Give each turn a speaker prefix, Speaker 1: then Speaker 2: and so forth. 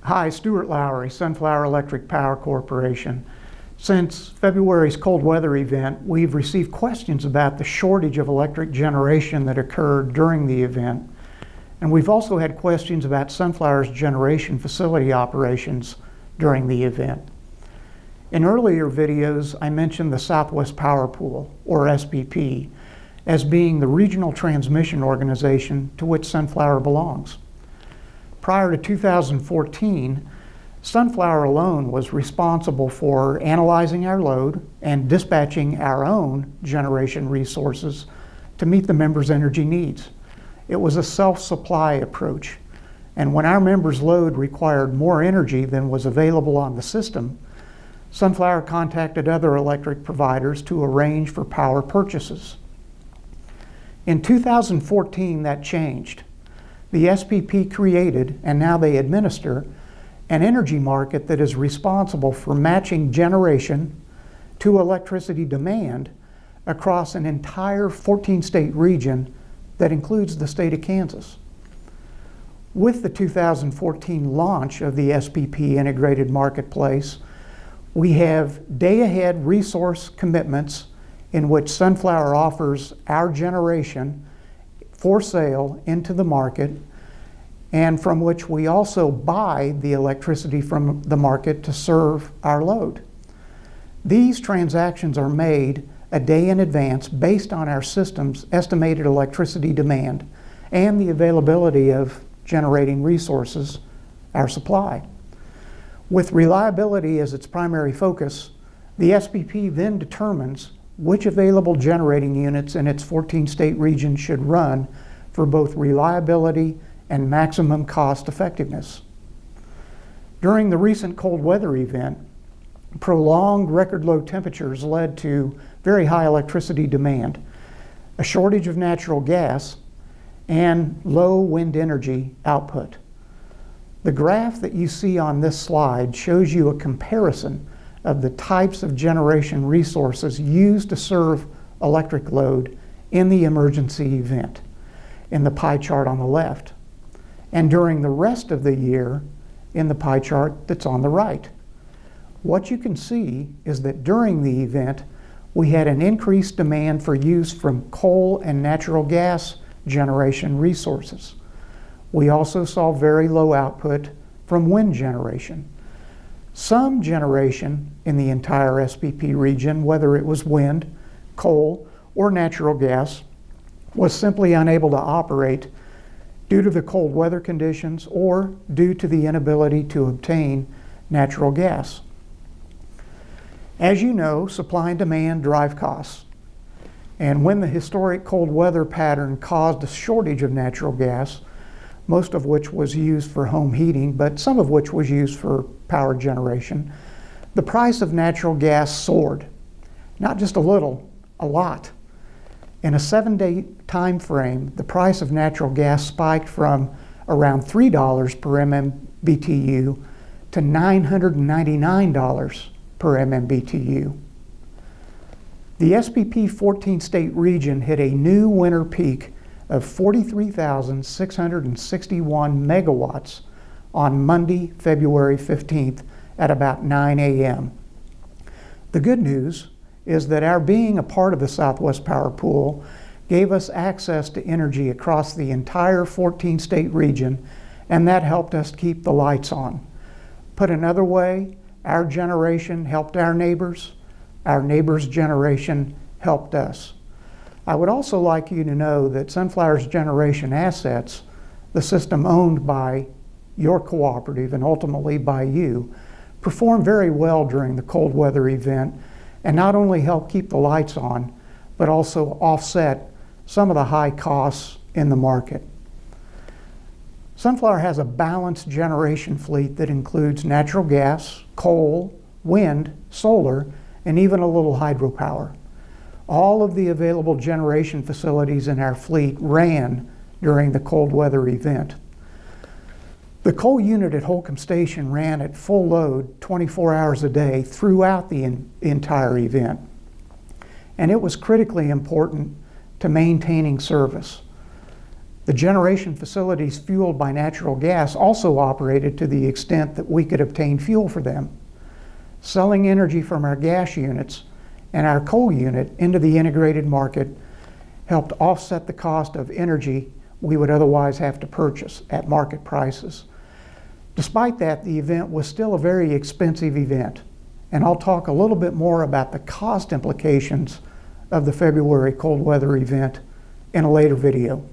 Speaker 1: Hi, Stuart Lowry, Sunflower Electric Power Corporation. Since February's cold weather event, we've received questions about the shortage of electric generation that occurred during the event. And we've also had questions about Sunflower's generation facility operations during the event. In earlier videos, I mentioned the Southwest Power Pool, or SPP, as being the regional transmission organization to which Sunflower belongs. Prior to 2014, Sunflower alone was responsible for analyzing our load and dispatching our own generation resources to meet the members' energy needs. It was a self-supply approach, and when our members' load required more energy than was available on the system, Sunflower contacted other electric providers to arrange for power purchases. In 2014, that changed. The SPP created, and now they administer, an energy market that is responsible for matching generation to electricity demand across an entire 14-state region that includes the state of Kansas. With the 2014 launch of the SPP integrated marketplace, we have day-ahead resource commitments in which Sunflower offers our generation for sale into the market, and from which we also buy the electricity from the market to serve our load. These transactions are made a day in advance based on our system's estimated electricity demand and the availability of generating resources, our supply. With reliability as its primary focus, the SPP then determines which available generating units in its 14-state region should run for both reliability and maximum cost effectiveness. During the recent cold weather event, prolonged record low temperatures led to very high electricity demand, a shortage of natural gas, and low wind energy output. The graph that you see on this slide shows you a comparison of the types of generation resources used to serve electric load in the emergency event in the pie chart on the left, and during the rest of the year in the pie chart that's on the right. What you can see is that during the event, we had an increased demand for use from coal and natural gas generation resources. We also saw very low output from wind generation. Some generation in the entire SPP region, whether it was wind, coal, or natural gas, was simply unable to operate due to the cold weather conditions or due to the inability to obtain natural gas. As you know, supply and demand drive costs. And when the historic cold weather pattern caused a shortage of natural gas, most of which was used for home heating, but some of which was used for power generation, the price of natural gas soared. Not just a little, a lot. In a 7-day time frame, the price of natural gas spiked from around $3 per MMBTU to $999 per MMBTU. The SPP 14-state region hit a new winter peak of 43,661 megawatts on Monday, February 15th at about 9 a.m. The good news is that our being a part of the Southwest Power Pool gave us access to energy across the entire 14-state region, and that helped us keep the lights on. Put another way, our generation helped our neighbors' generation helped us. I would also like you to know that Sunflower's generation assets, the system owned by your cooperative and ultimately by you, performed very well during the cold weather event and not only helped keep the lights on, but also offset some of the high costs in the market. Sunflower has a balanced generation fleet that includes natural gas, coal, wind, solar, and even a little hydropower. All of the available generation facilities in our fleet ran during the cold weather event. The coal unit at Holcomb Station ran at full load 24 hours a day throughout the entire event. And it was critically important to maintaining service. The generation facilities fueled by natural gas also operated to the extent that we could obtain fuel for them. Selling energy from our gas units and our coal unit into the integrated market helped offset the cost of energy we would otherwise have to purchase at market prices. Despite that, the event was still a very expensive event, and I'll talk a little bit more about the cost implications of the February cold weather event in a later video.